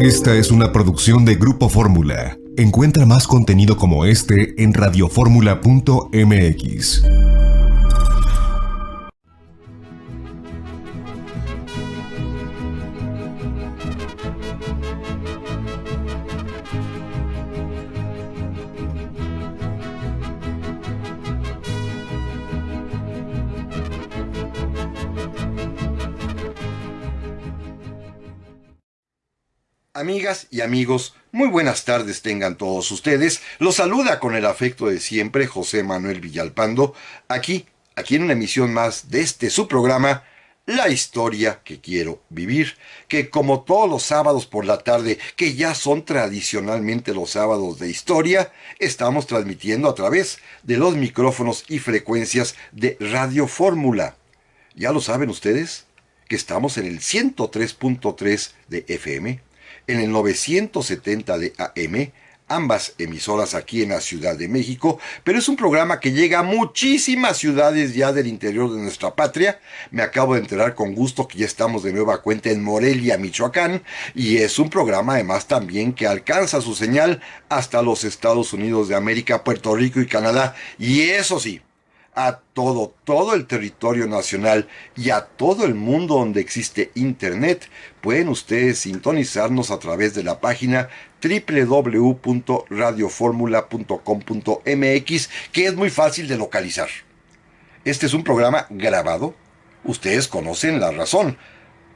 Esta es una producción de Grupo Fórmula. Encuentra más contenido como este en radioformula.mx. Amigas y amigos, muy buenas tardes tengan todos ustedes. Los saluda con el afecto de siempre José Manuel Villalpando, aquí en una emisión más de su programa, La Historia que Quiero Vivir, que como todos los sábados por la tarde, que ya son tradicionalmente los sábados de historia, estamos transmitiendo a través de los micrófonos y frecuencias de Radio Fórmula. ¿Ya lo saben ustedes? Que estamos en el 103.3 de FM, en el 970 de AM, ambas emisoras aquí en la Ciudad de México, pero es un programa que llega a muchísimas ciudades ya del interior de nuestra patria. Me acabo de enterar con gusto que ya estamos de nueva cuenta en Morelia, Michoacán, y es un programa además también que alcanza su señal hasta los Estados Unidos de América, Puerto Rico y Canadá, y eso sí, a todo el territorio nacional y a todo el mundo donde existe internet. Pueden ustedes sintonizarnos a través de la página www.radioformula.com.mx, que es muy fácil de localizar. Este es un programa grabado. Ustedes conocen la razón.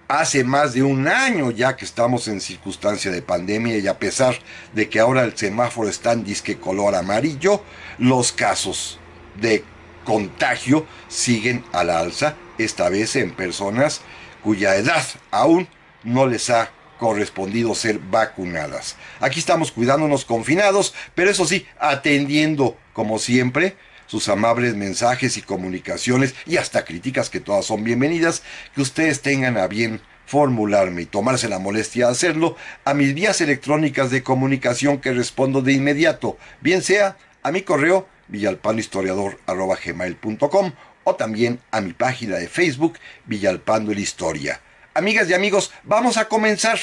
Hace más de un año ya que estamos en circunstancia de pandemia, y a pesar de que ahora el semáforo está en disque color amarillo, los casos de contagio siguen a la alza, esta vez en personas cuya edad aún no les ha correspondido ser vacunadas. Aquí estamos cuidándonos confinados, pero eso sí, atendiendo como siempre sus amables mensajes y comunicaciones, y hasta críticas, que todas son bienvenidas, que ustedes tengan a bien formularme y tomarse la molestia de hacerlo a mis vías electrónicas de comunicación, que respondo de inmediato, bien sea a mi correo villalpandohistoriador@gmail.com, o también a mi página de Facebook, Villalpando la Historia. Amigas y amigos, vamos a comenzar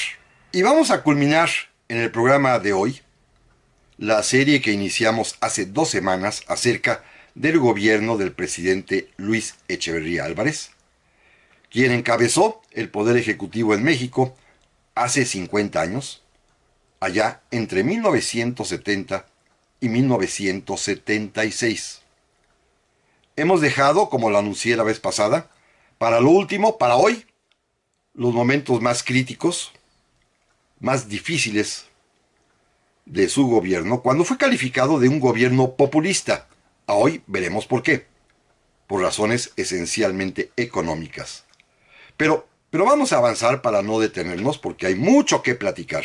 y vamos a culminar en el programa de hoy la serie que iniciamos hace 2 semanas acerca del gobierno del presidente Luis Echeverría Álvarez, quien encabezó el Poder Ejecutivo en México hace 50 años, allá entre 1970 y 1976. Hemos dejado, como lo anuncié la vez pasada, para lo último, para hoy, los momentos más críticos, más difíciles de su gobierno, cuando fue calificado de un gobierno populista. A hoy veremos por qué. Por razones esencialmente económicas. Pero vamos a avanzar para no detenernos, porque hay mucho que platicar.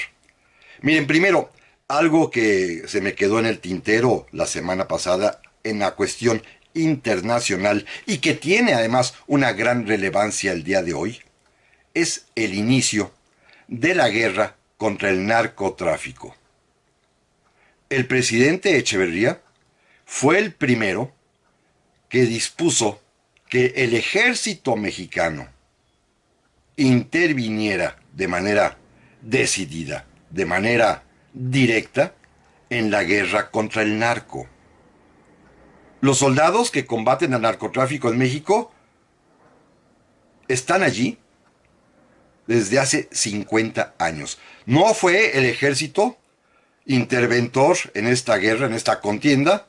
Miren, primero, algo que se me quedó en el tintero la semana pasada en la cuestión internacional, y que tiene además una gran relevancia el día de hoy, es el inicio de la guerra contra el narcotráfico. El presidente Echeverría fue el primero que dispuso que el ejército mexicano interviniera de manera decidida, de manera directa, en la guerra contra el narco. Los soldados que combaten al narcotráfico en México están allí desde hace 50 años. No fue el ejército interventor en esta guerra, en esta contienda,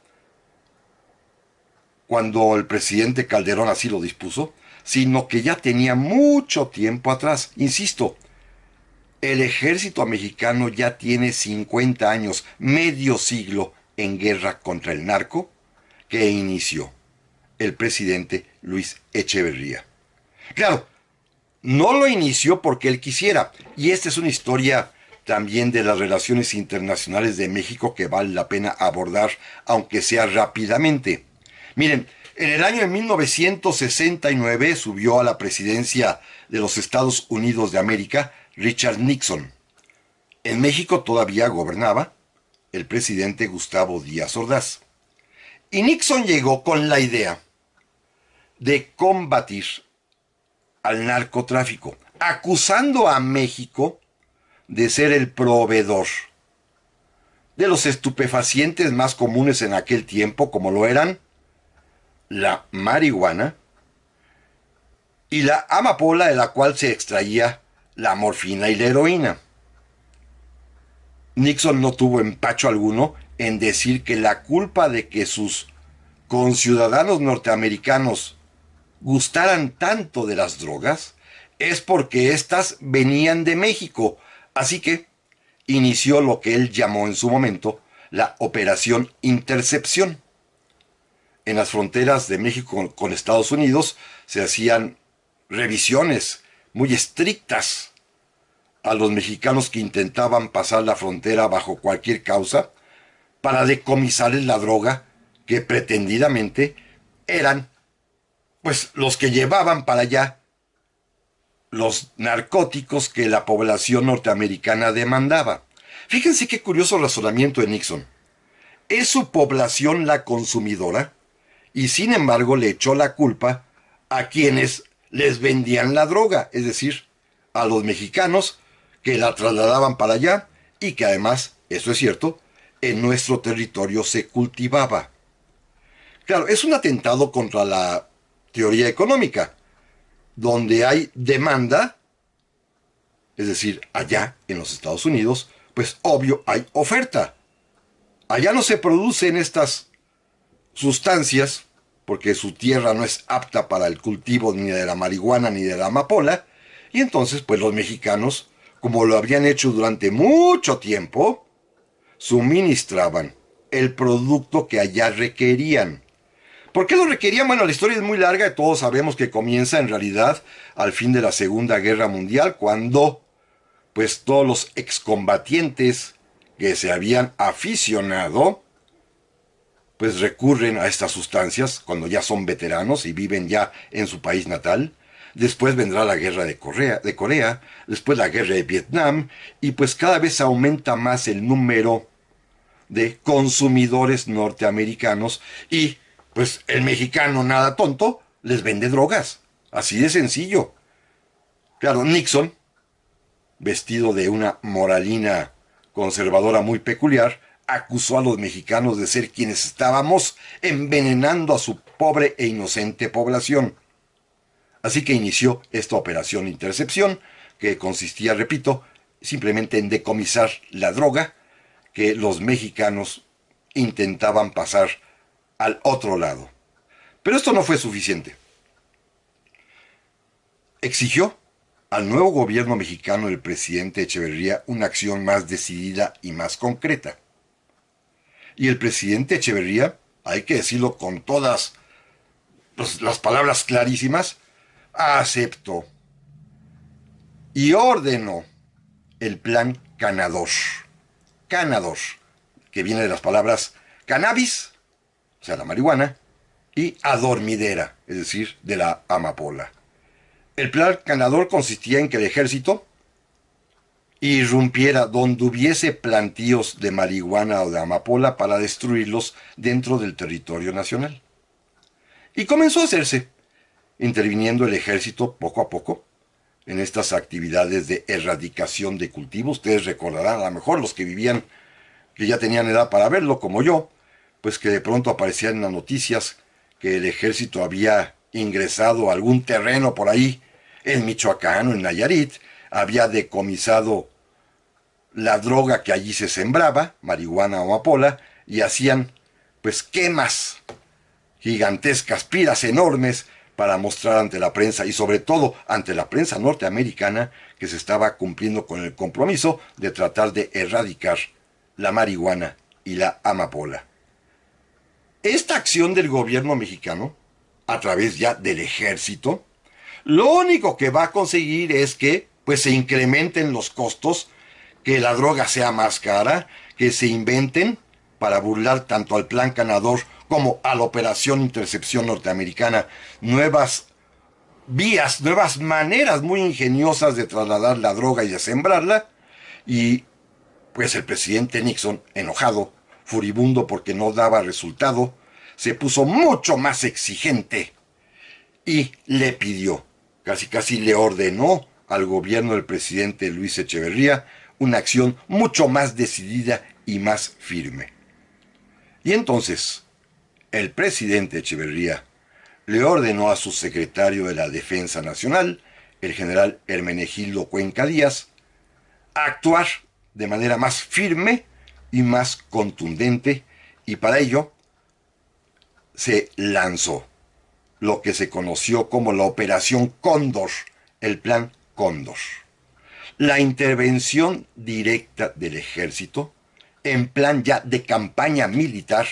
cuando el presidente Calderón así lo dispuso, sino que ya tenía mucho tiempo atrás. Insisto, el ejército mexicano ya tiene 50 años, medio siglo en guerra contra el narco, que inició el presidente Luis Echeverría. Claro, no lo inició porque él quisiera, y esta es una historia también de las relaciones internacionales de México que vale la pena abordar, aunque sea rápidamente. Miren, en el año de 1969 subió a la presidencia de los Estados Unidos de América Richard Nixon. En México todavía gobernaba el presidente Gustavo Díaz Ordaz. Y Nixon llegó con la idea de combatir al narcotráfico, acusando a México de ser el proveedor de los estupefacientes más comunes en aquel tiempo, como lo eran la marihuana y la amapola, de la cual se extraía la morfina y la heroína. Nixon no tuvo empacho alguno en decir que la culpa de que sus conciudadanos norteamericanos gustaran tanto de las drogas es porque éstas venían de México. Así que inició lo que él llamó en su momento la Operación Intercepción. En las fronteras de México con Estados Unidos se hacían revisiones muy estrictas a los mexicanos que intentaban pasar la frontera bajo cualquier causa para decomisarles la droga que pretendidamente eran pues los que llevaban para allá los narcóticos que la población norteamericana demandaba. Fíjense qué curioso razonamiento de Nixon. Es su población la consumidora y sin embargo le echó la culpa a quienes les vendían la droga, es decir, a los mexicanos que la trasladaban para allá y que además, eso es cierto, en nuestro territorio se cultivaba. Claro, es un atentado contra la teoría económica. Donde hay demanda, es decir, allá en los Estados Unidos, pues obvio hay oferta. Allá no se producen estas sustancias porque su tierra no es apta para el cultivo ni de la marihuana ni de la amapola, y entonces pues los mexicanos, como lo habían hecho durante mucho tiempo, suministraban el producto que allá requerían. ¿Por qué lo requerían? Bueno, la historia es muy larga y todos sabemos que comienza en realidad al fin de la Segunda Guerra Mundial, cuando pues todos los excombatientes que se habían aficionado pues recurren a estas sustancias cuando ya son veteranos y viven ya en su país natal. Después vendrá la guerra de Corea, después la guerra de Vietnam, y pues cada vez aumenta más el número de consumidores norteamericanos y pues el mexicano nada tonto les vende drogas. Así de sencillo. Claro, Nixon, vestido de una moralina conservadora muy peculiar, acusó a los mexicanos de ser quienes estábamos envenenando a su pobre e inocente población. Así que inició esta operación Intercepción, que consistía, repito, simplemente en decomisar la droga que los mexicanos intentaban pasar al otro lado. Pero esto no fue suficiente. Exigió al nuevo gobierno mexicano del presidente Echeverría una acción más decidida y más concreta. Y el presidente Echeverría, hay que decirlo con todas pues, las palabras clarísimas, aceptó y ordenó el plan Canador. Canador, que viene de las palabras cannabis, o sea, la marihuana, y adormidera, es decir, de la amapola. El plan Canador consistía en que el ejército irrumpiera donde hubiese plantíos de marihuana o de amapola para destruirlos dentro del territorio nacional. Y comenzó a hacerse, interviniendo el ejército poco a poco en estas actividades de erradicación de cultivos. Ustedes recordarán, a lo mejor los que vivían, que ya tenían edad para verlo, como yo, pues que de pronto aparecían en las noticias que el ejército había ingresado a algún terreno por ahí, en Michoacán o en Nayarit, había decomisado la droga que allí se sembraba, marihuana o amapola, y hacían pues quemas gigantescas, piras enormes, para mostrar ante la prensa y sobre todo ante la prensa norteamericana que se estaba cumpliendo con el compromiso de tratar de erradicar la marihuana y la amapola. Esta acción del gobierno mexicano, a través ya del ejército, lo único que va a conseguir es que pues se incrementen los costos, que la droga sea más cara, que se inventen para burlar tanto al Plan Canador como a la Operación Intercepción norteamericana nuevas vías, nuevas maneras muy ingeniosas de trasladar la droga y de sembrarla. Y pues el presidente Nixon, enojado, furibundo porque no daba resultado, se puso mucho más exigente y le pidió, casi le ordenó al gobierno del presidente Luis Echeverría una acción mucho más decidida y más firme. Y entonces, el presidente Echeverría le ordenó a su secretario de la Defensa Nacional, el general Hermenegildo Cuenca Díaz, actuar de manera más firme y más contundente, y para ello se lanzó lo que se conoció como la Operación Cóndor, el Plan Cóndor. La intervención directa del ejército en plan ya de campaña militar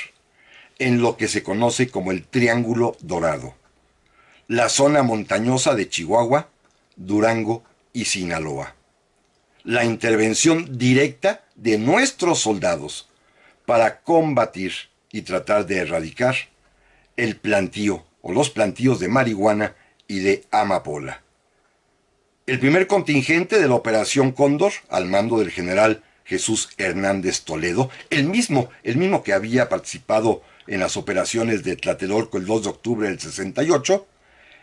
en lo que se conoce como el Triángulo Dorado, la zona montañosa de Chihuahua, Durango y Sinaloa. La intervención directa de nuestros soldados para combatir y tratar de erradicar el plantío o los plantíos de marihuana y de amapola. El primer contingente de la Operación Cóndor, al mando del general Jesús Hernández Toledo, el mismo que había participado en las operaciones de Tlatelolco el 2 de octubre del 68,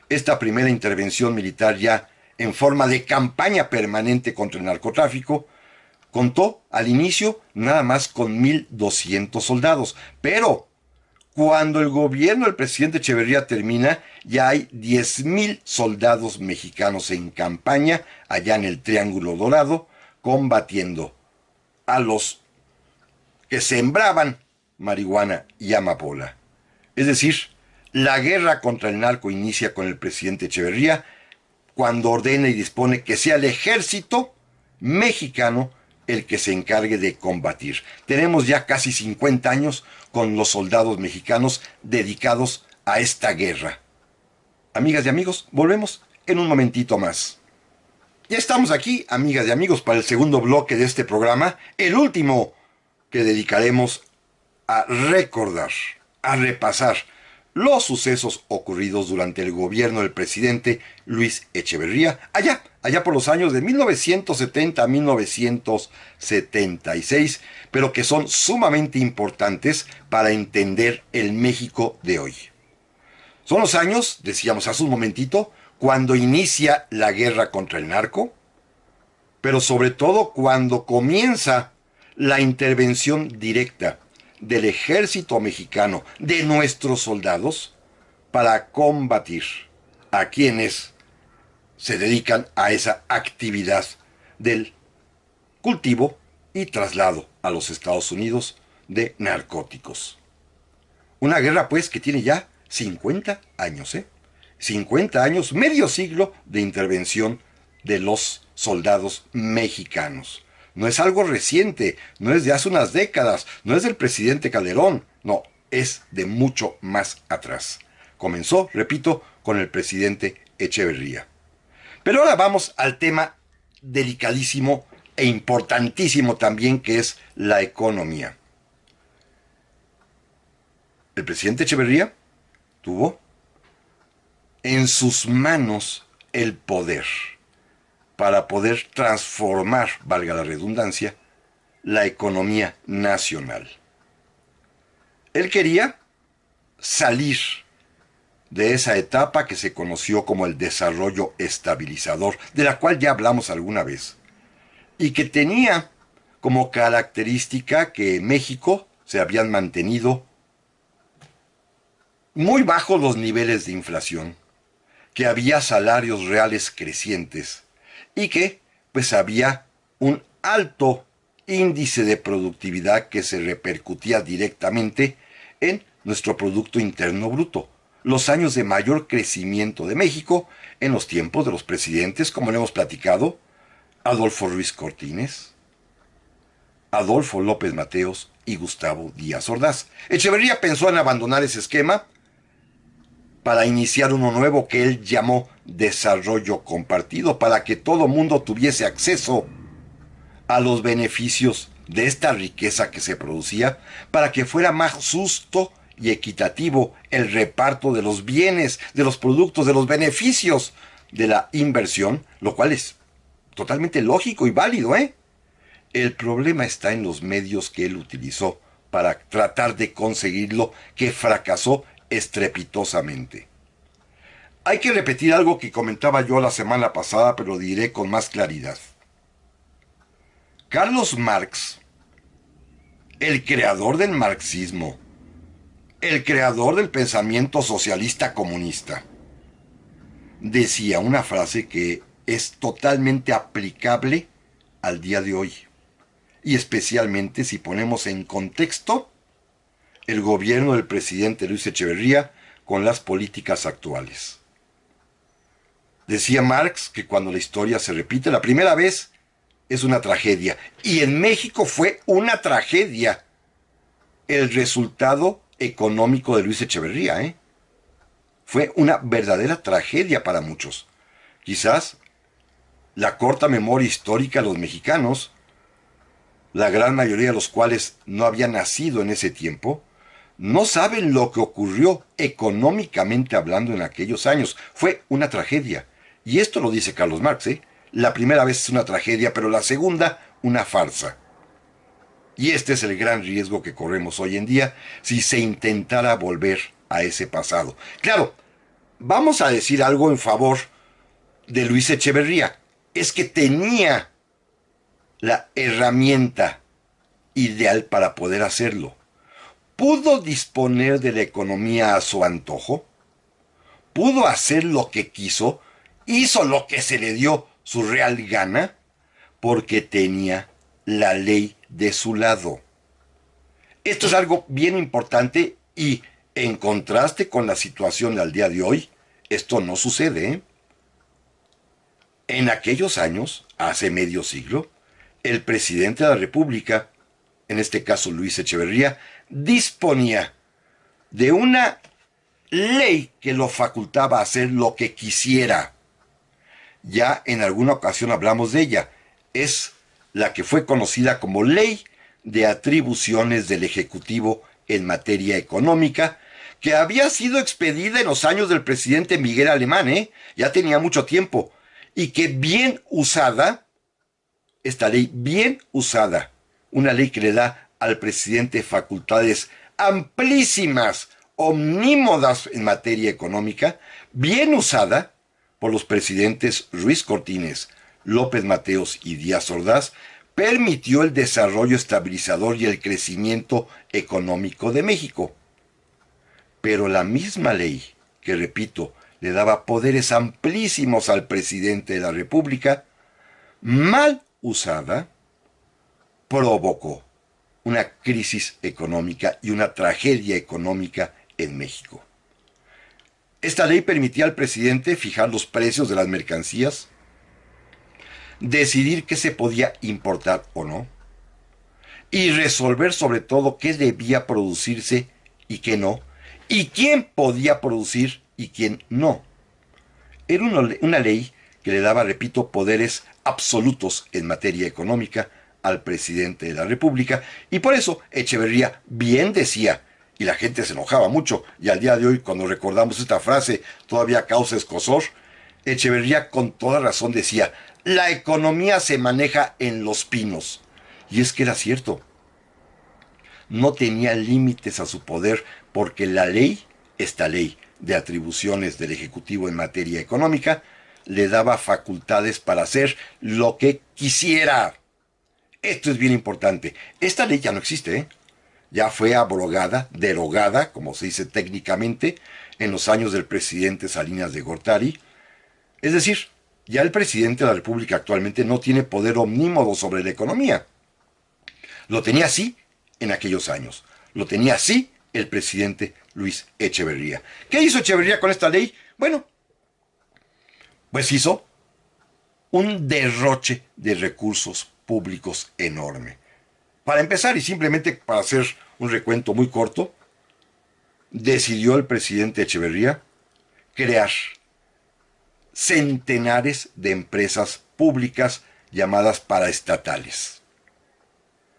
esta primera intervención militar ya en forma de campaña permanente contra el narcotráfico, contó al inicio nada más con 1,200 soldados, pero cuando el gobierno del presidente Echeverría termina, ya hay 10,000 soldados mexicanos en campaña allá en el Triángulo Dorado, combatiendo a los que sembraban marihuana y amapola. Es decir, la guerra contra el narco inicia con el presidente Echeverría cuando ordena y dispone que sea el ejército mexicano el que se encargue de combatir. Tenemos ya casi 50 años con los soldados mexicanos dedicados a esta guerra. Amigas y amigos, volvemos en un momentito más. Ya estamos aquí, amigas y amigos, para el segundo bloque de este programa, el último que dedicaremos a recordar, a repasar los sucesos ocurridos durante el gobierno del presidente Luis Echeverría, allá por los años de 1970 a 1976, pero que son sumamente importantes para entender el México de hoy. Son los años, decíamos hace un momentito, cuando inicia la guerra contra el narco, pero sobre todo cuando comienza la intervención directa del ejército mexicano, de nuestros soldados, para combatir a quienes se dedican a esa actividad del cultivo y traslado a los Estados Unidos de narcóticos. Una guerra pues que tiene ya 50 años, 50 años, medio siglo de intervención de los soldados mexicanos. No es algo reciente, no es de hace unas décadas, no es del presidente Calderón, no, es de mucho más atrás. Comenzó, repito, con el presidente Echeverría. Pero ahora vamos al tema delicadísimo e importantísimo también, que es la economía. El presidente Echeverría tuvo en sus manos el poder para poder transformar, valga la redundancia, la economía nacional. Él quería salir de esa etapa que se conoció como el desarrollo estabilizador, de la cual ya hablamos alguna vez, y que tenía como característica que en México se habían mantenido muy bajos los niveles de inflación, que había salarios reales crecientes, y que pues había un alto índice de productividad que se repercutía directamente en nuestro Producto Interno Bruto. Los años de mayor crecimiento de México en los tiempos de los presidentes, como le hemos platicado, Adolfo Ruiz Cortines, Adolfo López Mateos y Gustavo Díaz Ordaz. Echeverría pensó en abandonar ese esquema para iniciar uno nuevo que él llamó desarrollo compartido, para que todo mundo tuviese acceso a los beneficios de esta riqueza que se producía, para que fuera más justo y equitativo el reparto de los bienes, de los productos, de los beneficios de la inversión, lo cual es totalmente lógico y válido, El problema está en los medios que él utilizó para tratar de conseguirlo, que fracasó estrepitosamente. Hay que repetir algo que comentaba yo la semana pasada, pero lo diré con más claridad. Carlos Marx, el creador del marxismo, el creador del pensamiento socialista comunista, decía una frase que es totalmente aplicable al día de hoy, y especialmente si ponemos en contexto el gobierno del presidente Luis Echeverría con las políticas actuales. Decía Marx que cuando la historia se repite la primera vez es una tragedia, y en México fue una tragedia el resultado económico de Luis Echeverría, ¿eh? Fue una verdadera tragedia para muchos. Quizás la corta memoria histórica de los mexicanos, la gran mayoría de los cuales no habían nacido en ese tiempo, no saben lo que ocurrió económicamente hablando en aquellos años. Fue una tragedia. Y esto lo dice Carlos Marx, ¿eh? La primera vez es una tragedia, pero la segunda, una farsa. Y este es el gran riesgo que corremos hoy en día si se intentara volver a ese pasado. Claro, vamos a decir algo en favor de Luis Echeverría. Es que tenía la herramienta ideal para poder hacerlo. Pudo disponer de la economía a su antojo, pudo hacer lo que quiso, hizo lo que se le dio su real gana, porque tenía la ley de su lado. Esto es algo bien importante y en contraste con la situación al día de hoy, esto no sucede, ¿eh? En aquellos años, hace medio siglo, el presidente de la República, en este caso Luis Echeverría, disponía de una ley que lo facultaba a hacer lo que quisiera. Ya en alguna ocasión hablamos de ella. Es la que fue conocida como Ley de Atribuciones del Ejecutivo en materia económica, que había sido expedida en los años del presidente Miguel Alemán, ¿eh? Ya tenía mucho tiempo, y que bien usada, esta ley bien usada, una ley que le da al presidente facultades amplísimas, omnímodas en materia económica, bien usada por los presidentes Ruiz Cortines, López Mateos y Díaz Ordaz, permitió el desarrollo estabilizador y el crecimiento económico de México. Pero la misma ley, que repito, le daba poderes amplísimos al presidente de la República, mal usada, provocó una crisis económica y una tragedia económica en México. Esta ley permitía al presidente fijar los precios de las mercancías, decidir qué se podía importar o no, y resolver sobre todo qué debía producirse y qué no, y quién podía producir y quién no. Era una ley que le daba, repito, poderes absolutos en materia económica al presidente de la República, y por eso Echeverría bien decía, y la gente se enojaba mucho, y al día de hoy cuando recordamos esta frase todavía causa escozor. Echeverría con toda razón decía, la economía se maneja en los pinos. Y es que era cierto. No tenía límites a su poder porque la ley, esta ley de atribuciones del Ejecutivo en materia económica, le daba facultades para hacer lo que quisiera. Esto es bien importante. Esta ley ya no existe, ¿eh? Ya fue abrogada, derogada, como se dice técnicamente, en los años del presidente Salinas de Gortari. Es decir, ya el presidente de la República actualmente no tiene poder omnímodo sobre la economía. Lo tenía así en aquellos años. Lo tenía así el presidente Luis Echeverría. ¿Qué hizo Echeverría con esta ley? Bueno, pues hizo un derroche de recursos públicos enorme. Para empezar, y simplemente para hacer un recuento muy corto, decidió el presidente Echeverría crear centenares de empresas públicas llamadas paraestatales.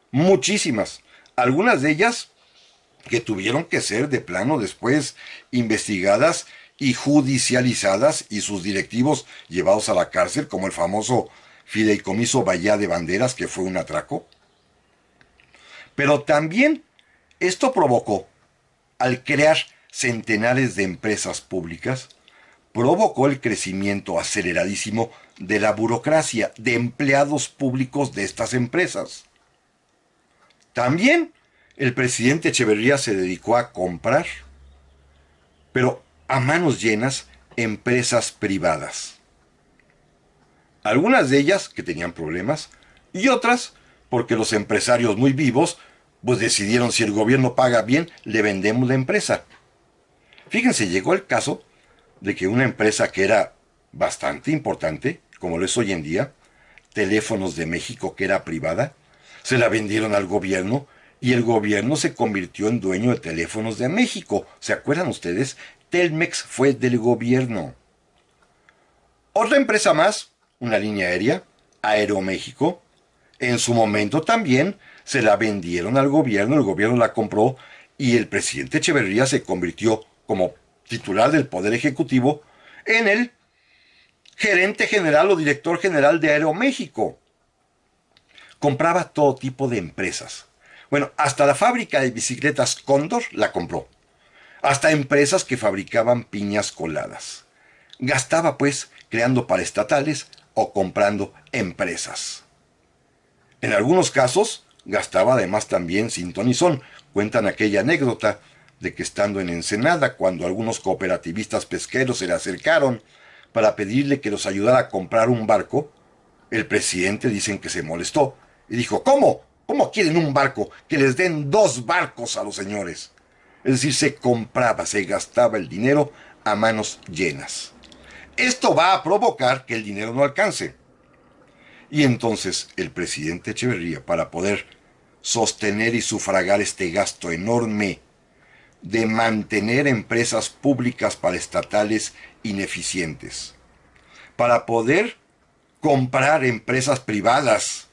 Muchísimas. Algunas de ellas que tuvieron que ser de plano después investigadas y judicializadas y sus directivos llevados a la cárcel, como el famoso Fideicomiso Bahía de Banderas, que fue un atraco. Pero también esto provocó, al crear centenares de empresas públicas, provocó el crecimiento aceleradísimo de la burocracia, de empleados públicos de estas empresas. También el presidente Echeverría se dedicó a comprar, pero a manos llenas, empresas privadas. Algunas de ellas que tenían problemas y otras porque los empresarios muy vivos pues decidieron, si el gobierno paga bien, le vendemos la empresa. Fíjense, llegó el caso de que una empresa que era bastante importante, como lo es hoy en día, Teléfonos de México, que era privada, se la vendieron al gobierno y el gobierno se convirtió en dueño de Teléfonos de México. ¿Se acuerdan ustedes? Telmex fue del gobierno. Otra empresa más, una línea aérea, Aeroméxico, en su momento también se la vendieron al gobierno, el gobierno la compró y el presidente Echeverría se convirtió como titular del Poder Ejecutivo en el gerente general o director general de Aeroméxico. Compraba todo tipo de empresas. Bueno, hasta la fábrica de bicicletas Cóndor la compró. Hasta empresas que fabricaban piñas coladas. Gastaba pues creando paraestatales o comprando empresas. En algunos casos gastaba además también sin ton ni son. Cuentan aquella anécdota de que estando en Ensenada, cuando algunos cooperativistas pesqueros se le acercaron para pedirle que los ayudara a comprar un barco, el presidente dicen que se molestó y dijo: ¿Cómo? ¿Cómo quieren un barco? Que les den 2 barcos a los señores. Es decir, se compraba, se gastaba el dinero a manos llenas. Esto va a provocar que el dinero no alcance. Y entonces el presidente Echeverría, para poder sostener y sufragar este gasto enorme de mantener empresas públicas paraestatales ineficientes, para poder comprar empresas privadas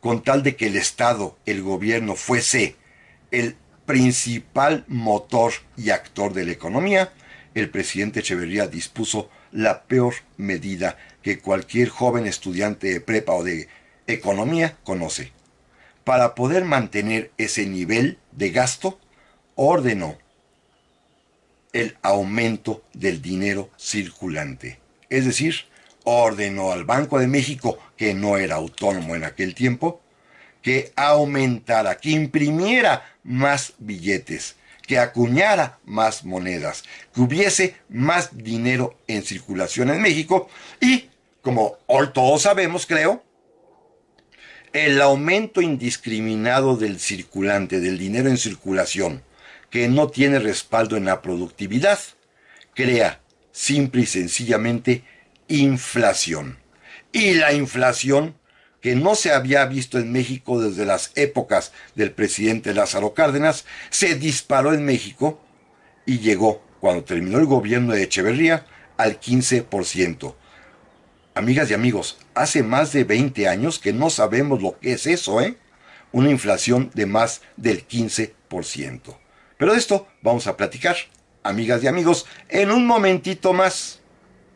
con tal de que el Estado, el gobierno, fuese el principal motor y actor de la economía, el presidente Echeverría dispuso la peor medida que cualquier joven estudiante de prepa o de economía conoce. Para poder mantener ese nivel de gasto, ordenó el aumento del dinero circulante. Es decir, ordenó al Banco de México, que no era autónomo en aquel tiempo, que aumentara, que imprimiera más billetes, que acuñara más monedas, que hubiese más dinero en circulación en México y, como hoy todos sabemos, creo, el aumento indiscriminado del circulante, del dinero en circulación, que no tiene respaldo en la productividad, crea simple y sencillamente inflación. Y la inflación, que no se había visto en México desde las épocas del presidente Lázaro Cárdenas, se disparó en México y llegó, cuando terminó el gobierno de Echeverría, al 15%. Amigas y amigos, hace más de 20 años que no sabemos lo que es eso, ¿eh? Una inflación de más del 15%. Pero de esto vamos a platicar, amigas y amigos, en un momentito más.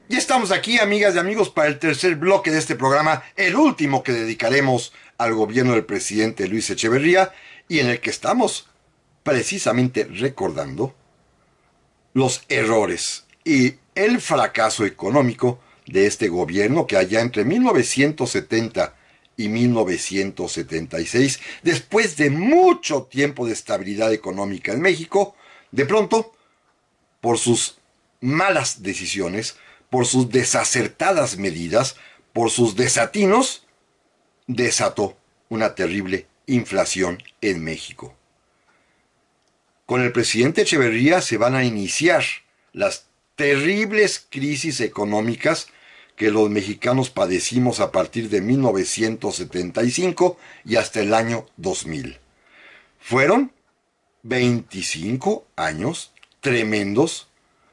Ya estamos aquí, amigas y amigos, para el tercer bloque de este programa, el último que dedicaremos al gobierno del presidente Luis Echeverría, y en el que estamos precisamente recordando los errores y el fracaso económico de este gobierno, que allá entre 1970 y 1976, después de mucho tiempo de estabilidad económica en México, de pronto, por sus malas decisiones, por sus desacertadas medidas, por sus desatinos, desató una terrible inflación en México. Con el presidente Echeverría se van a iniciar las terribles crisis económicas que los mexicanos padecimos a partir de 1975 y hasta el año 2000. Fueron 25 años tremendos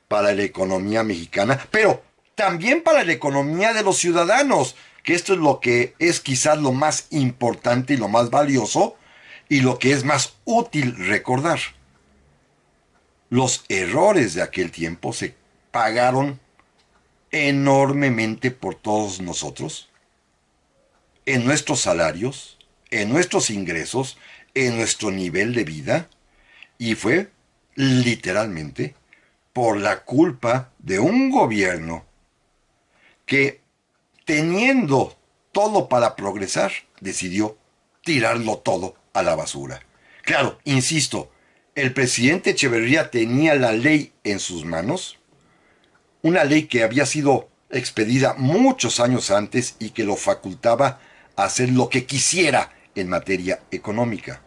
para la economía mexicana, pero también para la economía de los ciudadanos, que esto es lo que es quizás lo más importante y lo más valioso y lo que es más útil recordar. Los errores de aquel tiempo se pagaron enormemente por todos nosotros, en nuestros salarios, en nuestros ingresos, en nuestro nivel de vida, y fue literalmente por la culpa de un gobierno que teniendo todo para progresar, decidió tirarlo todo a la basura. Claro, insisto, el presidente Echeverría tenía la ley en sus manos, una ley que había sido expedida muchos años antes y que lo facultaba a hacer lo que quisiera en materia económica.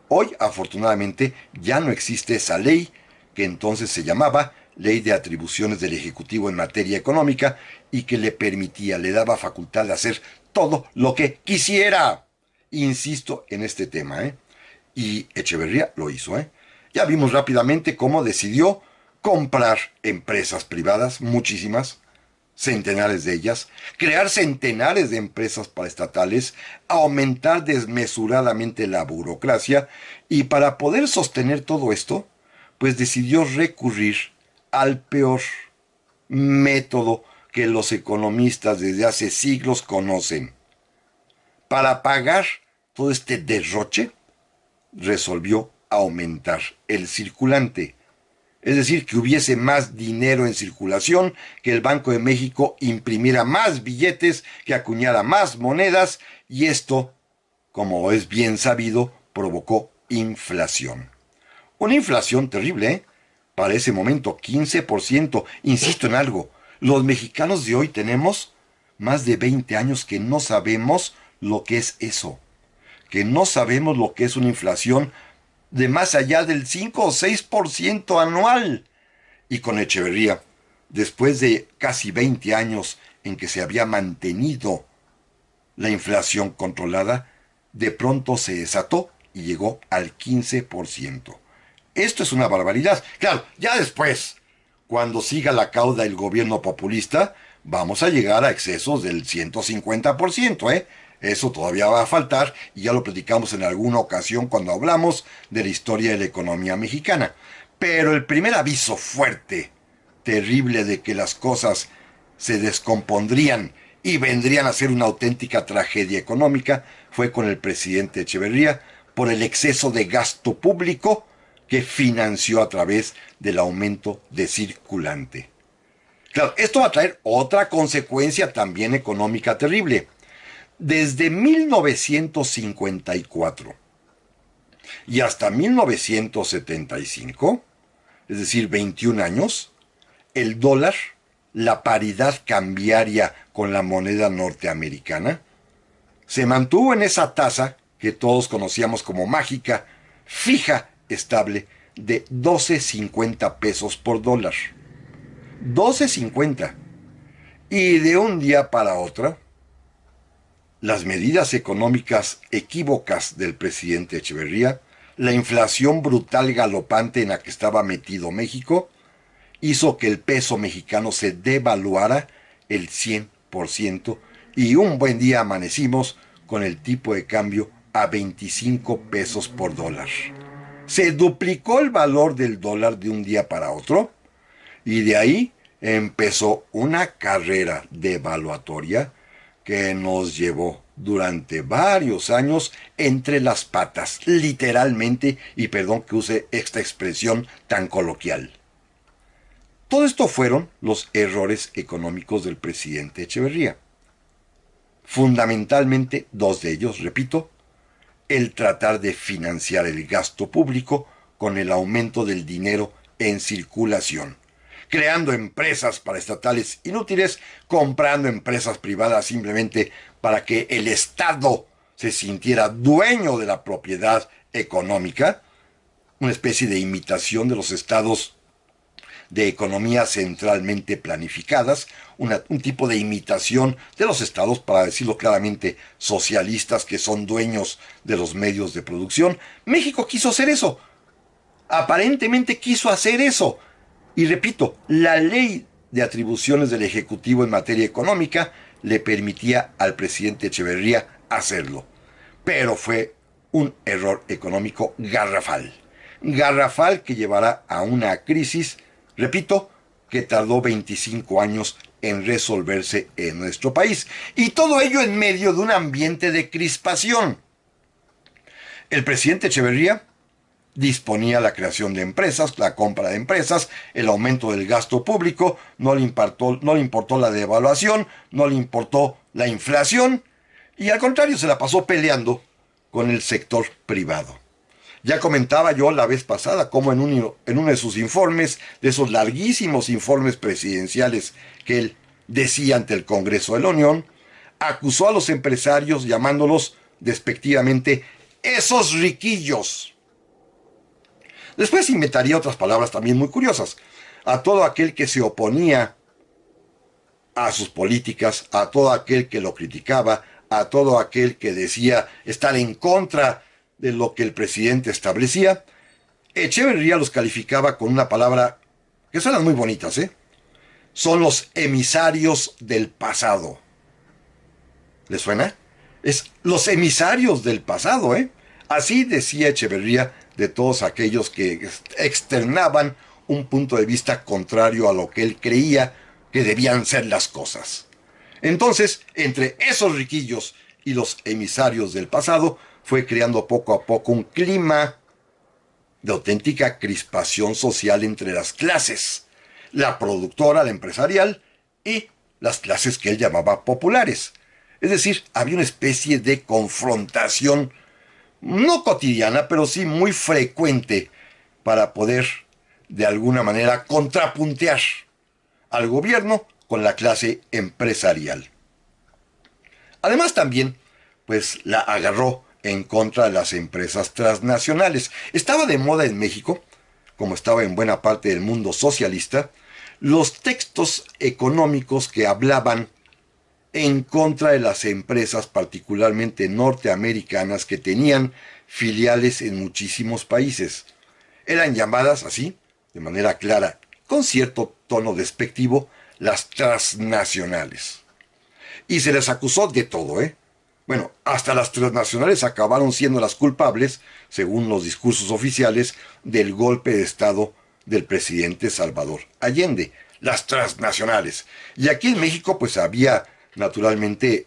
Hoy, afortunadamente, ya no existe esa ley, que entonces se llamaba Ley de Atribuciones del Ejecutivo en materia económica, y que le permitía, le daba facultad de hacer todo lo que quisiera. Insisto en este tema, ¿eh? Y Echeverría lo hizo, ¿eh? Ya vimos rápidamente cómo decidió comprar empresas privadas, muchísimas, centenares de ellas, crear centenares de empresas paraestatales, aumentar desmesuradamente la burocracia, y para poder sostener todo esto, pues decidió recurrir al peor método que los economistas desde hace siglos conocen. Para pagar todo este derroche, resolvió aumentar el circulante. Es decir, que hubiese más dinero en circulación, que el Banco de México imprimiera más billetes, que acuñara más monedas, y esto, como es bien sabido, provocó inflación. Una inflación terrible, ¿eh? Para ese momento, 15%. Insisto en algo, los mexicanos de hoy tenemos más de 20 años que no sabemos lo que es eso, que no sabemos lo que es una inflación de más allá del 5 o 6% anual. Y con Echeverría, después de casi 20 años en que se había mantenido la inflación controlada, de pronto se desató y llegó al 15%. Esto es una barbaridad. Claro, ya después, cuando siga la cauda el gobierno populista, vamos a llegar a excesos del 150%, ¿eh? Eso todavía va a faltar, y ya lo platicamos en alguna ocasión cuando hablamos de la historia de la economía mexicana. Pero el primer aviso fuerte, terrible, de que las cosas se descompondrían y vendrían a ser una auténtica tragedia económica, fue con el presidente Echeverría, por el exceso de gasto público que financió a través del aumento de circulante. Claro, esto va a traer otra consecuencia también económica terrible. Desde 1954 y hasta 1975, es decir, 21 años, el dólar, la paridad cambiaria con la moneda norteamericana, se mantuvo en esa tasa que todos conocíamos como mágica, fija, estable, de 12.50 pesos por dólar. 12.50. Y de un día para otro, las medidas económicas equívocas del presidente Echeverría, la inflación brutal galopante en la que estaba metido México, hizo que el peso mexicano se devaluara el 100%, y un buen día amanecimos con el tipo de cambio a 25 pesos por dólar. Se duplicó el valor del dólar de un día para otro, y de ahí empezó una carrera devaluatoria que nos llevó durante varios años entre las patas, literalmente, y perdón que use esta expresión tan coloquial. Todo esto fueron los errores económicos del presidente Echeverría. Fundamentalmente dos de ellos, repito: el tratar de financiar el gasto público con el aumento del dinero en circulación, creando empresas paraestatales inútiles, comprando empresas privadas simplemente para que el Estado se sintiera dueño de la propiedad económica, una especie de imitación de los estados de economía centralmente planificadas, un tipo de imitación de los estados, para decirlo claramente, socialistas, que son dueños de los medios de producción. México quiso hacer eso, aparentemente quiso hacer eso. Y repito, la ley de atribuciones del Ejecutivo en materia económica le permitía al presidente Echeverría hacerlo. Pero fue un error económico garrafal. Garrafal, que llevará a una crisis, repito, que tardó 25 años en resolverse en nuestro país. Y todo ello en medio de un ambiente de crispación. El presidente Echeverría disponía la creación de empresas, la compra de empresas, el aumento del gasto público, no le importó la devaluación, no le importó la inflación y al contrario se la pasó peleando con el sector privado. Ya comentaba yo la vez pasada cómo en uno de sus informes, de esos larguísimos informes presidenciales que él decía ante el Congreso de la Unión, acusó a los empresarios llamándolos despectivamente esos riquillos. Después inventaría otras palabras también muy curiosas. A todo aquel que se oponía a sus políticas, a todo aquel que lo criticaba, a todo aquel que decía estar en contra de lo que el presidente establecía, Echeverría los calificaba con una palabra que suenan muy bonitas, ¿eh? Son los emisarios del pasado. ¿Les suena? Es los emisarios del pasado, ¿eh? Así decía Echeverría de todos aquellos que externaban un punto de vista contrario a lo que él creía que debían ser las cosas. Entonces, entre esos riquillos y los emisarios del pasado, fue creando poco a poco un clima de auténtica crispación social entre las clases, la productora, la empresarial y las clases que él llamaba populares. Es decir, había una especie de confrontación, no cotidiana, pero sí muy frecuente, para poder, de alguna manera, contrapuntear al gobierno con la clase empresarial. Además también, pues la agarró en contra de las empresas transnacionales. Estaba de moda en México, como estaba en buena parte del mundo socialista, los textos económicos que hablaban en contra de las empresas, particularmente norteamericanas, que tenían filiales en muchísimos países. Eran llamadas así, de manera clara, con cierto tono despectivo, las transnacionales. Y se les acusó de todo, ¿eh? Bueno, hasta las transnacionales acabaron siendo las culpables, según los discursos oficiales, del golpe de Estado del presidente Salvador Allende. Las transnacionales. Y aquí en México, pues había, naturalmente,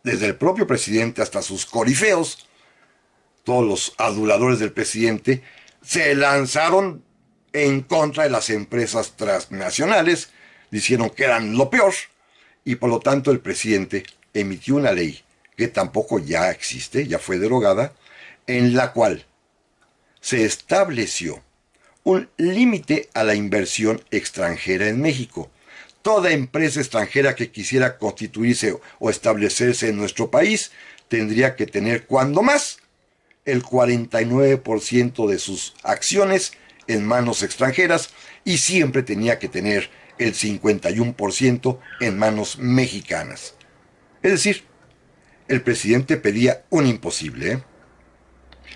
desde el propio presidente hasta sus corifeos, todos los aduladores del presidente, se lanzaron en contra de las empresas transnacionales, dijeron que eran lo peor, y por lo tanto el presidente emitió una ley que tampoco ya existe, ya fue derogada, en la cual se estableció un límite a la inversión extranjera en México. Toda empresa extranjera que quisiera constituirse o establecerse en nuestro país tendría que tener, cuando más, el 49% de sus acciones en manos extranjeras y siempre tenía que tener el 51% en manos mexicanas. Es decir, el presidente pedía un imposible, ¿eh?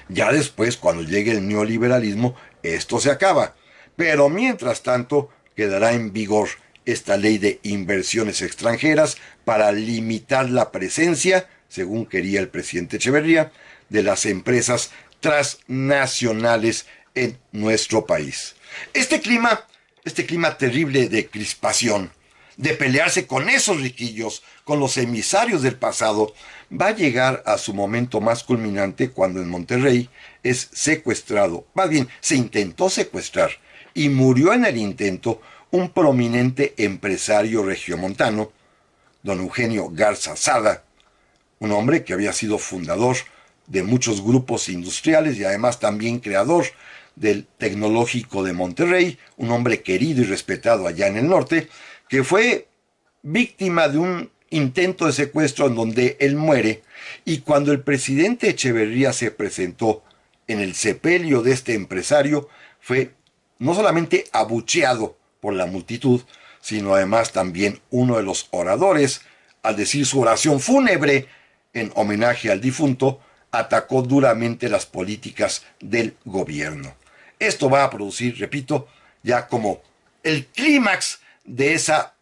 Ya después, cuando llegue el neoliberalismo, esto se acaba. Pero mientras tanto, quedará en vigor esta ley de inversiones extranjeras para limitar la presencia, según quería el presidente Echeverría, de las empresas transnacionales en nuestro país. Este clima terrible de crispación, de pelearse con esos riquillos, con los emisarios del pasado, va a llegar a su momento más culminante cuando en Monterrey es secuestrado, más bien se intentó secuestrar y murió en el intento un prominente empresario regiomontano, don Eugenio Garza Sada, un hombre que había sido fundador de muchos grupos industriales y además también creador del Tecnológico de Monterrey, un hombre querido y respetado allá en el norte, que fue víctima de un intento de secuestro en donde él muere, y cuando el presidente Echeverría se presentó en el sepelio de este empresario, fue no solamente abucheado por la multitud, sino además también uno de los oradores, al decir su oración fúnebre en homenaje al difunto, atacó duramente las políticas del gobierno. Esto va a producir, repito, ya como el clímax de esa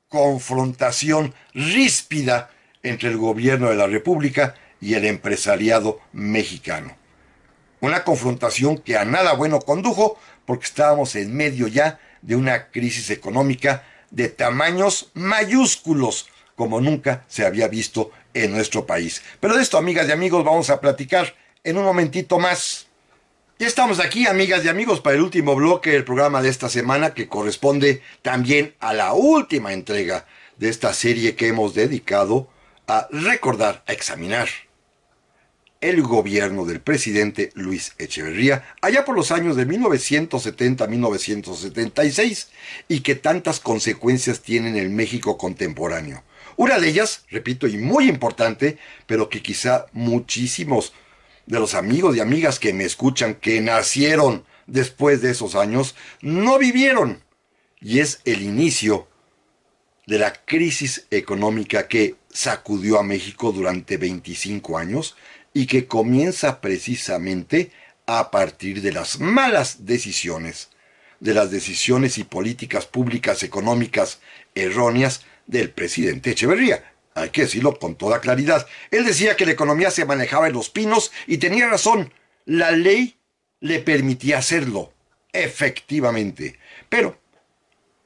confrontación ríspida entre el gobierno de la República y el empresariado mexicano. Una confrontación que a nada bueno condujo, porque estábamos en medio ya de una crisis económica de tamaños mayúsculos, como nunca se había visto en nuestro país. Pero de esto, amigas y amigos, vamos a platicar en un momentito más. Ya estamos aquí, amigas y amigos, para el último bloque del programa de esta semana, que corresponde también a la última entrega de esta serie que hemos dedicado a recordar, a examinar el gobierno del presidente Luis Echeverría allá por los años de 1970-1976 y que tantas consecuencias tiene en el México contemporáneo. Una de ellas, repito, y muy importante, pero que quizá muchísimos de los amigos y amigas que me escuchan que nacieron después de esos años no vivieron, y es el inicio de la crisis económica que sacudió a México durante 25 años y que comienza precisamente a partir de las malas decisiones, de las decisiones y políticas públicas económicas erróneas del presidente Echeverría. Hay que decirlo con toda claridad. Él decía que la economía se manejaba en los pinos y tenía razón. La ley le permitía hacerlo, efectivamente. Pero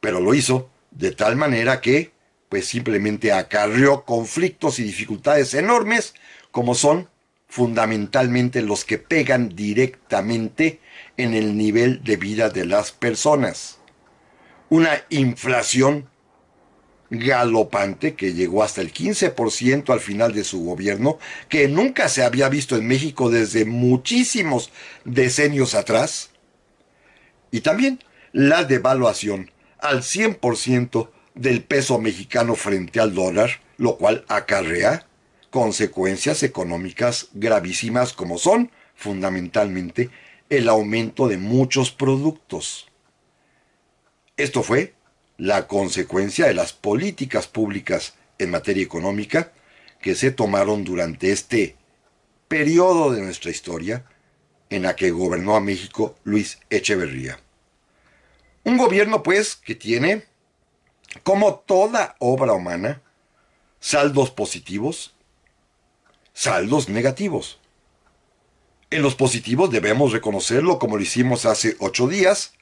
lo hizo de tal manera que, pues simplemente acarreó conflictos y dificultades enormes, como son fundamentalmente los que pegan directamente en el nivel de vida de las personas. Una inflación galopante que llegó hasta el 15% al final de su gobierno, que nunca se había visto en México desde muchísimos decenios atrás, y también la devaluación al 100% del peso mexicano frente al dólar, lo cual acarrea consecuencias económicas gravísimas como son, fundamentalmente, el aumento de muchos productos. Esto fue la consecuencia de las políticas públicas en materia económica que se tomaron durante este periodo de nuestra historia en la que gobernó a México Luis Echeverría. Un gobierno, pues, que tiene, como toda obra humana, saldos positivos, saldos negativos. En los positivos debemos reconocerlo, como lo hicimos hace 8 días,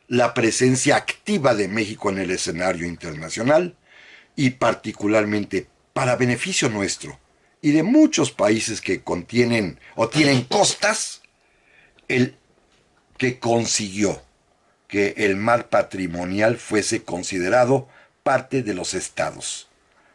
la presencia activa de México en el escenario internacional y particularmente para beneficio nuestro y de muchos países que contienen o tienen costas, el que consiguió que el mar patrimonial fuese considerado parte de los estados.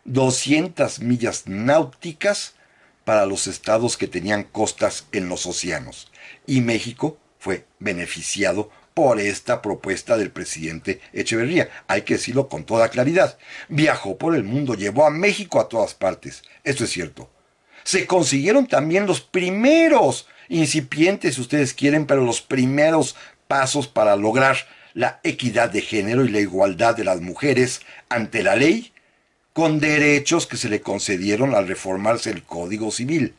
200 millas náuticas para los estados que tenían costas en los océanos. Y México fue beneficiado por esta propuesta del presidente Echeverría. Hay que decirlo con toda claridad. Viajó por el mundo, llevó a México a todas partes. Esto es cierto. Se consiguieron también los primeros incipientes, si ustedes quieren, pero los primeros pasos para lograr la equidad de género y la igualdad de las mujeres ante la ley, con derechos que se le concedieron al reformarse el Código Civil.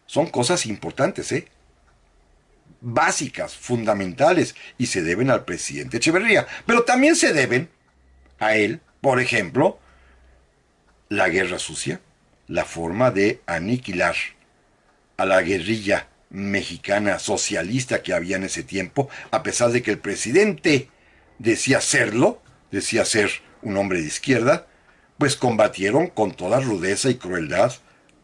Son cosas importantes, básicas, fundamentales, y se deben al presidente Echeverría. Pero también se deben a él, por ejemplo, la guerra sucia, la forma de aniquilar a la guerrilla mexicana socialista que había en ese tiempo, a pesar de que el presidente decía serlo, decía ser un hombre de izquierda, pues combatieron con toda rudeza y crueldad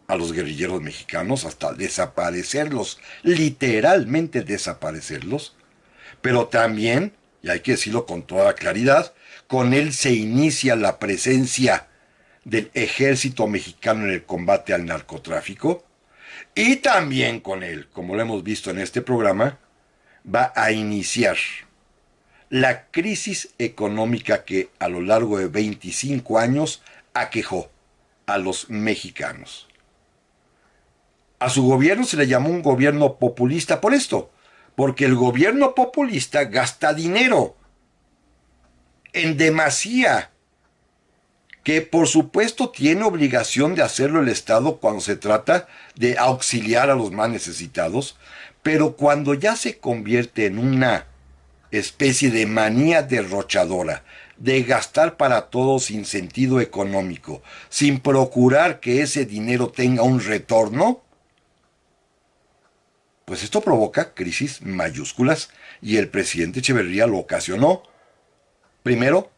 a los guerrilleros mexicanos hasta desaparecerlos, literalmente desaparecerlos. Pero también, y hay que decirlo con toda claridad, con él se inicia la presencia del ejército mexicano en el combate al narcotráfico, y también con él, como lo hemos visto en este programa, va a iniciar la crisis económica que a lo largo de 25 años aquejó a los mexicanos. A su gobierno se le llamó un gobierno populista por esto, porque el gobierno populista gasta dinero en demasía, que por supuesto tiene obligación de hacerlo el Estado cuando se trata de auxiliar a los más necesitados, pero cuando ya se convierte en una especie de manía derrochadora, de gastar para todo sin sentido económico, sin procurar que ese dinero tenga un retorno, pues esto provoca crisis mayúsculas y el presidente Echeverría lo ocasionó. Primero,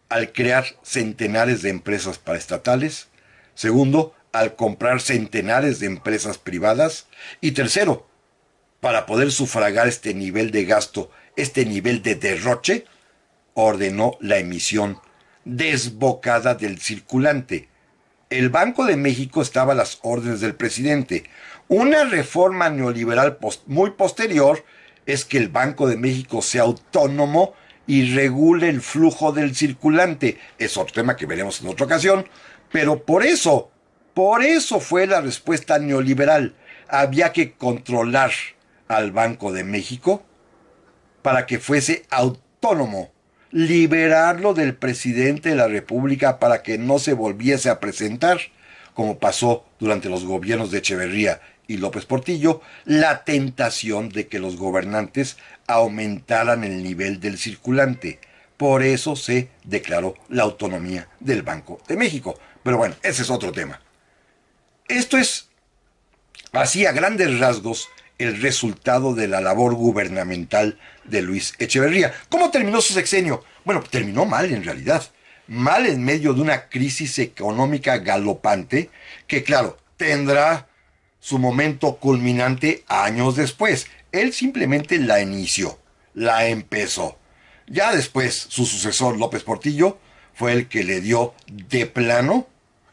al crear centenares de empresas paraestatales. Segundo, al comprar centenares de empresas privadas. Y tercero, para poder sufragar este nivel de gasto, este nivel de derroche, ordenó la emisión desbocada del circulante, El Banco de México estaba a las órdenes del presidente. Una reforma neoliberal muy posterior es que el Banco de México sea autónomo y regule el flujo del circulante. Es otro tema que veremos en otra ocasión, pero por eso fue la respuesta neoliberal. Había que controlar al Banco de México para que fuese autónomo, liberarlo del presidente de la República para que no se volviese a presentar, como pasó durante los gobiernos de Echeverría y López Portillo, la tentación de que los gobernantes aumentaran el nivel del circulante. Por eso se declaró la autonomía del Banco de México. Pero bueno, ese es otro tema. Esto es, así a grandes rasgos, el resultado de la labor gubernamental de Luis Echeverría. ¿Cómo terminó su sexenio? Bueno, terminó mal en realidad. Mal en medio de una crisis económica galopante que, claro, tendrá su momento culminante años después. Él simplemente la inició, la empezó. Ya después, su sucesor López Portillo fue el que le dio de plano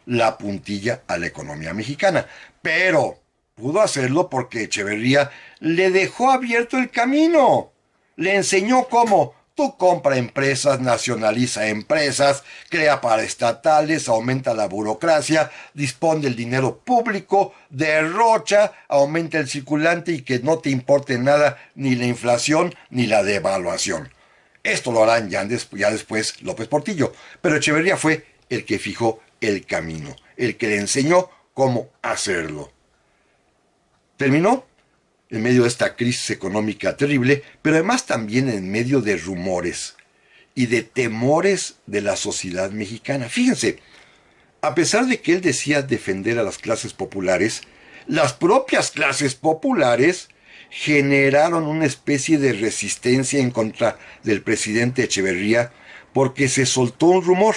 la puntilla a la economía mexicana. Pero pudo hacerlo porque Echeverría le dejó abierto el camino. Le enseñó cómo tú compra empresas, nacionaliza empresas, crea paraestatales, aumenta la burocracia, dispone del dinero público, derrocha, aumenta el circulante y que no te importe nada ni la inflación ni la devaluación. Esto lo harán ya después López Portillo. Pero Echeverría fue el que fijó el camino, el que le enseñó cómo hacerlo. Terminó en medio de esta crisis económica terrible, pero además también en medio de rumores y de temores de la sociedad mexicana. Fíjense, a pesar de que él decía defender a las clases populares, las propias clases populares generaron una especie de resistencia en contra del presidente Echeverría porque se soltó un rumor.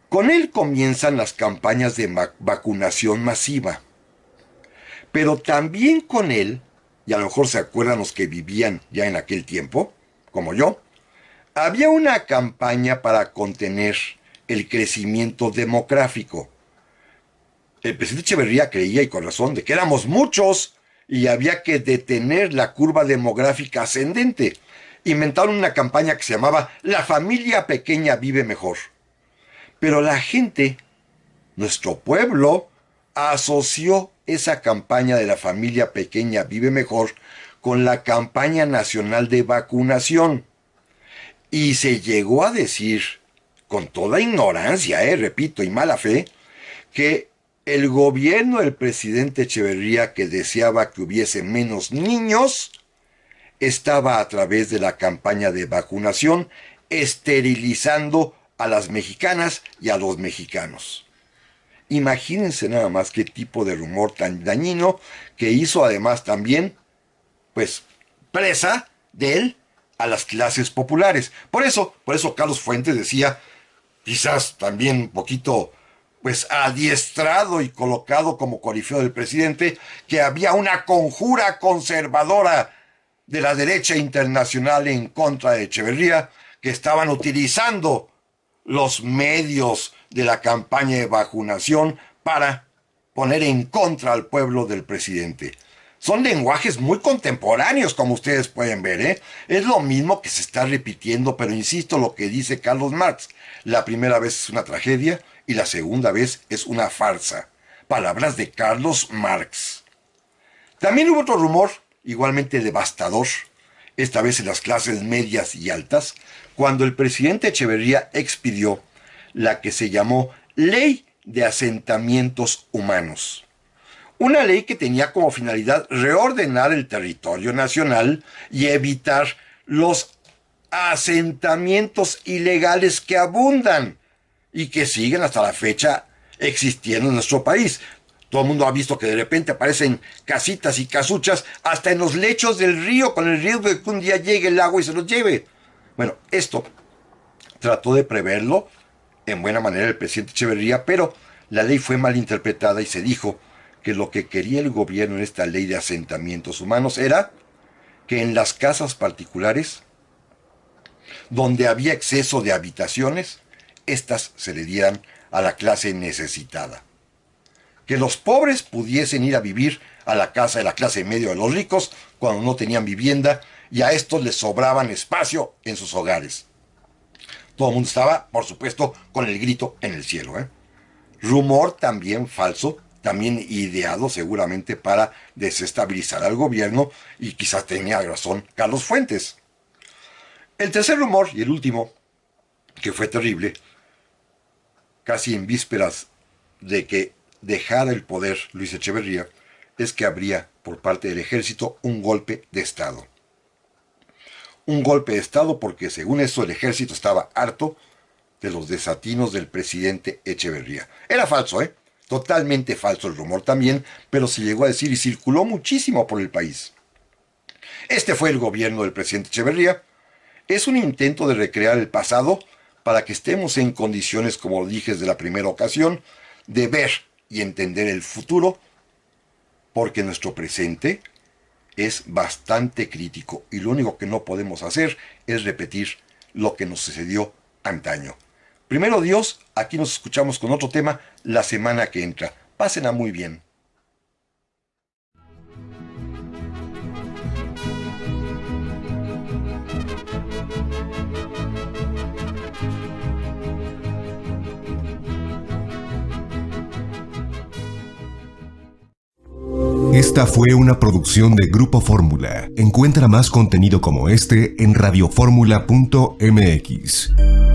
Con él comienzan las campañas de vacunación masiva. Pero también con él, y a lo mejor se acuerdan los que vivían ya en aquel tiempo, como yo, había una campaña para contener el crecimiento demográfico. El presidente Echeverría creía, y con razón, de que éramos muchos y había que detener la curva demográfica ascendente. Inventaron una campaña que se llamaba La familia pequeña vive mejor. Pero la gente, nuestro pueblo, asoció esa campaña de la familia pequeña vive mejor con la campaña nacional de vacunación. Y se llegó a decir, con toda ignorancia, repito, y mala fe, que el gobierno del presidente Echeverría, que deseaba que hubiese menos niños, estaba a través de la campaña de vacunación esterilizando a las mexicanas y a los mexicanos. Imagínense nada más qué tipo de rumor tan dañino que hizo además también, pues, presa de él a las clases populares. Por eso Carlos Fuentes decía, quizás también un poquito, pues, adiestrado y colocado como corifeo del presidente, que había una conjura conservadora de la derecha internacional en contra de Echeverría, que estaban utilizando los medios de la campaña de vacunación para poner en contra al pueblo del presidente. Son lenguajes muy contemporáneos, como ustedes pueden ver, Es lo mismo que se está repitiendo, pero insisto lo que dice Carlos Marx. La primera vez es una tragedia y la segunda vez es una farsa. Palabras de Carlos Marx. También hubo otro rumor, igualmente devastador, esta vez en las clases medias y altas, cuando el presidente Echeverría expidió la que se llamó Ley de Asentamientos Humanos. Una ley que tenía como finalidad reordenar el territorio nacional y evitar los asentamientos ilegales que abundan y que siguen hasta la fecha existiendo en nuestro país. Todo el mundo ha visto que de repente aparecen casitas y casuchas hasta en los lechos del río con el riesgo de que un día llegue el agua y se los lleve. Bueno, esto trató de preverlo en buena manera el presidente Echeverría, pero la ley fue mal interpretada y se dijo que lo que quería el gobierno en esta ley de asentamientos humanos era que en las casas particulares, donde había exceso de habitaciones, estas se le dieran a la clase necesitada. Que los pobres pudiesen ir a vivir a la casa de la clase media de los ricos cuando no tenían vivienda y a estos les sobraban espacio en sus hogares. Todo el mundo estaba, por supuesto, con el grito en el cielo. Rumor también falso, también ideado seguramente para desestabilizar al gobierno, y quizás tenía razón Carlos Fuentes. El tercer rumor, y el último, que fue terrible, casi en vísperas de que dejara el poder Luis Echeverría, es que habría por parte del ejército un golpe de Estado. Un golpe de Estado porque según eso el ejército estaba harto de los desatinos del presidente Echeverría. Era falso, totalmente falso el rumor también, pero se llegó a decir y circuló muchísimo por el país. Este fue el gobierno del presidente Echeverría. Es un intento de recrear el pasado para que estemos en condiciones, como dije desde la primera ocasión, de ver y entender el futuro, porque nuestro presente es bastante crítico y lo único que no podemos hacer es repetir lo que nos sucedió antaño. Primero Dios, aquí nos escuchamos con otro tema la semana que entra. Pásenla muy bien. Esta fue una producción de Grupo Fórmula. Encuentra más contenido como este en radioformula.mx.